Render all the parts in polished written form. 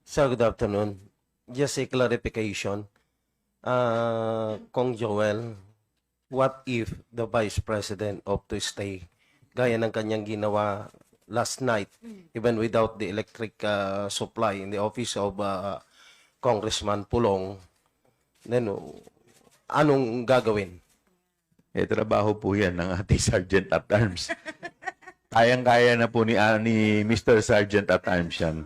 Sir, good afternoon. Just a clarification. Kong Joel, what if the Vice President opt to stay gaya ng kanyang ginawa last night, even without the electric supply in the office of Congressman Pulong, then anong gagawin? Trabaho po yan ng ating Sergeant at Arms. Kayang-kaya na po ni Mr. Sergeant at Arms yan.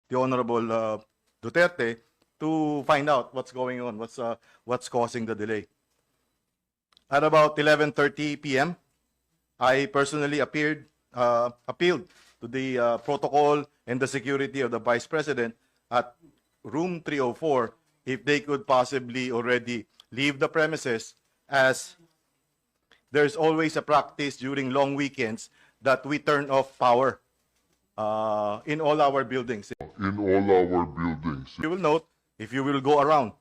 The Honorable Duterte to find out what's going on, what's causing the delay. At about 11:30 p.m., I personally appealed to the protocol and the security of the Vice President at room 304 if they could possibly already leave the premises, as there's always a practice during long weekends that we turn off power in all our buildings. You will note, if you will go around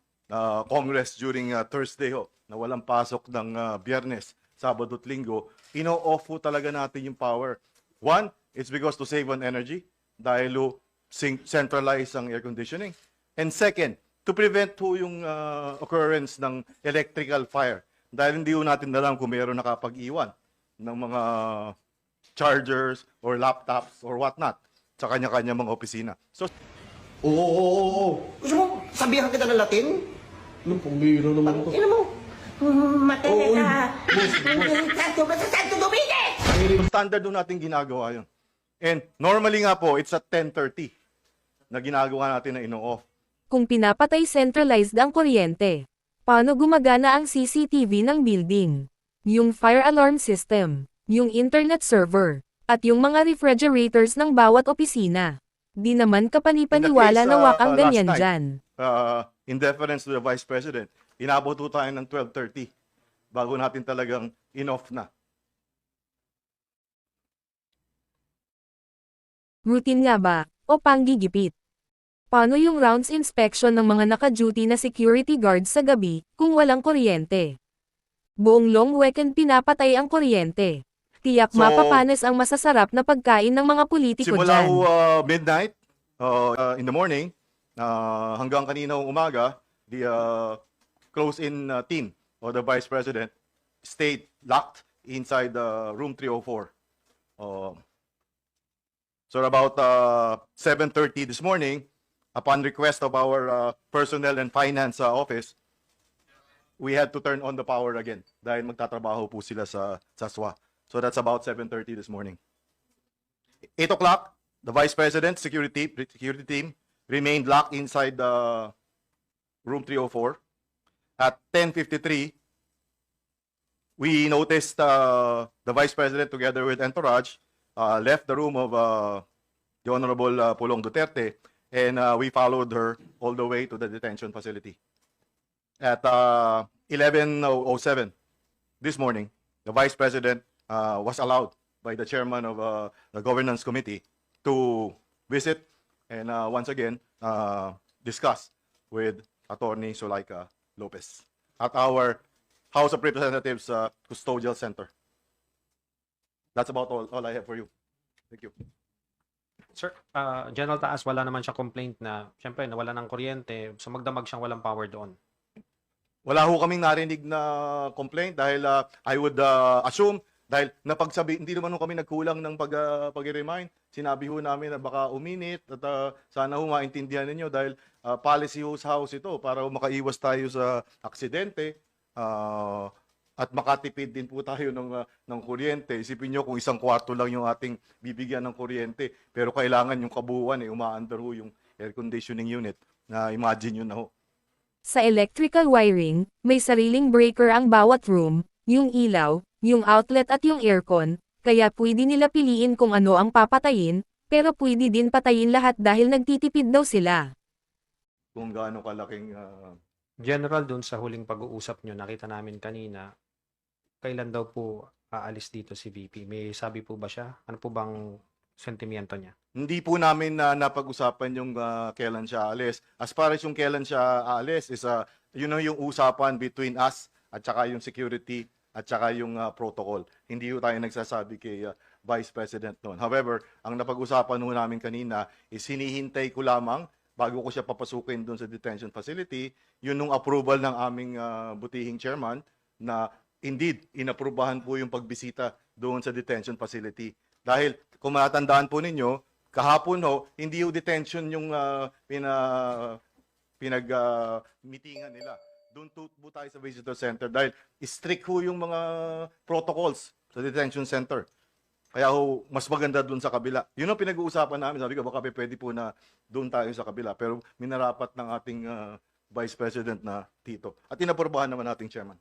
Congress during Thursday na walang pasok ng Biyernes, Sabado at Linggo, ino-off po talaga natin yung power. One, it's because to save on energy dahil centralize ang air conditioning. And second, to prevent po yung occurrence ng electrical fire dahil hindi po natin alam kung mayroon nakapag-iwan ng mga chargers or laptops or whatnot sa kanya-kanya mga opisina. So, Oo. Gusto mo, sabihan kita ng Latin? Anong pambira naman ito? Ina mo. Matay ka. Santo Dominguez! standard doon natin ginagawa yun. And normally nga po, it's at 10:30 na ginagawa natin na ino-off. Kung pinapatay centralized ang kuryente, paano gumagana ang CCTV ng building? Yung fire alarm system, yung internet server, at yung mga refrigerators ng bawat opisina. Di naman kapanipaniwala na wakang ganyan last night, dyan. In deference to the Vice President, inabot po tayo ng 12:30 bago natin talagang in-off na. Routine nga ba, o panggigipit? Paano yung rounds inspection ng mga naka-duty na security guards sa gabi kung walang kuryente? Buong long weekend pinapatay ang kuryente. Tiyak So, mapapanis ang masasarap na pagkain ng mga politiko Simula dyan. midnight in the morning hanggang kanina umaga, the close-in team of the Vice President stayed locked inside room 304. So about 7:30 this morning, upon request of our personnel and finance office, we had to turn on the power again dahil magtatrabaho po sila sa SWA. So that's about 7:30 this morning. 8 o'clock, the Vice President security team remained locked inside the room 304. At 10:53, we noticed the Vice President together with entourage left the room of the Honorable Pulong Duterte, and we followed her all the way to the detention facility. At 11:07 this morning, the Vice President was allowed by the chairman of the Governance Committee to visit and once again discuss with Attorney Zulaika Lopez at our House of Representatives Custodial Center. That's about all I have for you. Thank you. Sir, General Taas, wala naman siya complaint na, syempre, nawala ng kuryente, so magdamag siyang walang power doon. Wala ho kaming narinig na complaint dahil I would assume dahil napagsabi, hindi naman ho kami nagkulang ng pag-remind. Sinabi ho namin na baka uminit at sana ho maintindihan ninyo dahil policy ho sa house ito para makaiwas tayo sa aksidente at makatipid din po tayo ng kuryente. Isipin nyo kung isang kwarto lang yung ating bibigyan ng kuryente pero kailangan yung kabuuan umaandar ho yung air conditioning unit na imagine nyo na ho. Sa electrical wiring, may sariling breaker ang bawat room, yung ilaw, yung outlet at yung aircon, kaya pwede nila piliin kung ano ang papatayin, pero pwede din patayin lahat dahil nagtitipid daw sila. Kung gaano kalaking General, doon sa huling pag-uusap nyo, nakita namin kanina, kailan daw po aalis dito si VP? May sabi po ba siya? Ano po bang sentimiento niya? hindi po namin napag-usapan yung kailan siya aalis. As far as yung kailan siya aalis is yung usapan between us at saka yung security at saka yung protocol. Hindi po tayo nagsasabi kay Vice President noon. However, ang napag-usapan po namin kanina is hinihintay ko lamang bago ko siya papasukin doon sa detention facility, yun nung approval ng aming butihing chairman na indeed, inaprubahan po yung pagbisita doon sa detention facility. Dahil kung matandaan po ninyo, kahapon ho, hindi yung detention yung pinag-meetingan nila. Doon po tayo sa visitor center dahil strict ho yung mga protocols sa detention center. Kaya ho, mas maganda doon sa kabila. Yun ang pinag-uusapan namin. Sabi ko, baka pwede po na doon tayo sa kabila. Pero minarapat ng ating Vice President na Tito. At inaprubahan naman nating Chairman.